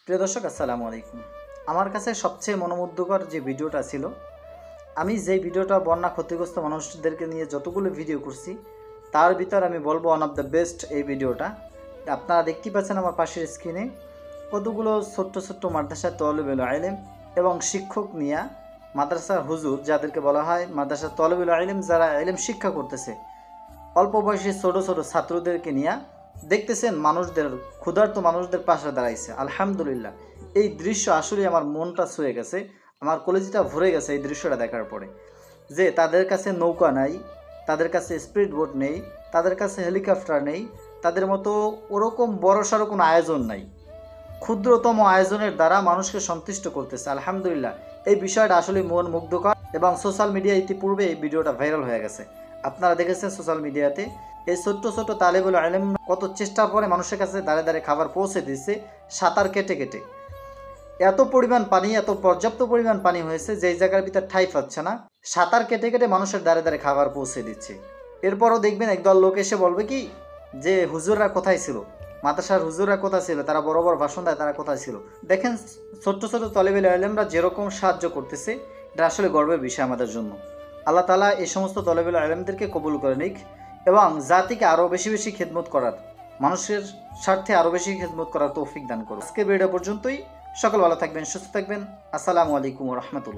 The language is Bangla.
প্রিয় দর্শক, আসসালামু আলাইকুম। আমার কাছে সবচেয়ে মনোমুগ্ধকর যে ভিডিওটা ছিল, আমি যেই ভিডিওটা বন্যা ক্ষতিগ্রস্ত মানুষদেরকে নিয়ে যতগুলো ভিডিও করছি, তার ভিতর আমি বলবো ওয়ান অফ দ্য বেস্ট এই ভিডিওটা। আপনারা দেখতেই পাচ্ছেন আমার পাশের স্ক্রিনে কতগুলো ছোট্ট ছোট্ট মাদ্রাসার তলবেল আইলেম এবং শিক্ষক নিয়ে মাদ্রাসার হুজুর, যাদেরকে বলা হয় মাদ্রাসার তলবেল আইলেম, যারা আইলেম শিক্ষা করতেছে, অল্প বয়সী ছোট ছোট ছাত্রদেরকে নিয়ে দেখতেছেন মানুষদের, ক্ষুধার্ত মানুষদের পাশে দাঁড়াইছে। আলহামদুলিল্লাহ, এই দৃশ্য আসলে আমার মনটা ছুঁয়ে গেছে, আমার কলেজটা ভরে গেছে এই দৃশ্যটা দেখার পরে। যে তাদের কাছে নৌকা নাই, তাদের কাছে স্পিড বোট নেই, তাদের কাছে হেলিকপ্টার নেই, তাদের মতো ওরকম বড়সড় কোনো আয়োজন নাই, ক্ষুদ্রতম আয়োজনের দ্বারা মানুষকে সন্তুষ্ট করতেছে। আলহামদুলিল্লাহ, এই বিষয়টা আসলে মন মুগ্ধকর এবং সোশ্যাল মিডিয়া ইতিপূর্বে এই ভিডিওটা ভাইরাল হয়ে গেছে। আপনারা দেখেছেন সোশ্যাল মিডিয়াতে এই ছোট্ট ছোট্ট তালেবুল আলেম কত চেষ্টার পরে মানুষের কাছে দাঁড়ে দাঁড়ে খাবার পৌঁছে দিচ্ছে, সাঁতার কেটে কেটে। এত পরিমাণ পানি, এত পর্যাপ্ত পরিমাণ পানি হয়েছে যেই জায়গার ভিতর ঠাই পাচ্ছে না, সাঁতার কেটে কেটে মানুষের দাঁড়ে দাঁড়ে খাবার পৌঁছে দিচ্ছে। এরপরও দেখবেন একদল লোক এসে বলবে কি যে হুজুররা কোথায় ছিল, মাদ্রাসার হুজুররা কোথায় ছিল, তারা বড় বড় ভাষণ দেয়, তারা কোথায় ছিল। দেখেন ছোট্ট ছোট্ট তলেবেল আলেমরা যেরকম সাহায্য করতেছে, এটা আসলে গর্বের বিষয় আমাদের জন্য। আল্লাহ তাআলা এই সমস্ত তলেবেল আলেমদেরকে কবুল করে নিক এবং জাতিকে আরও বেশি বেশি খেদমত করার, মানুষের স্বার্থে আরও বেশি খেদমত করার তৌফিক দান করুন। আজকে ভিডিও পর্যন্তই। সকল ভালো থাকবেন, সুস্থ থাকবেন। আসসালামু আলাইকুম ওয়া রাহমাতুল্লাহ।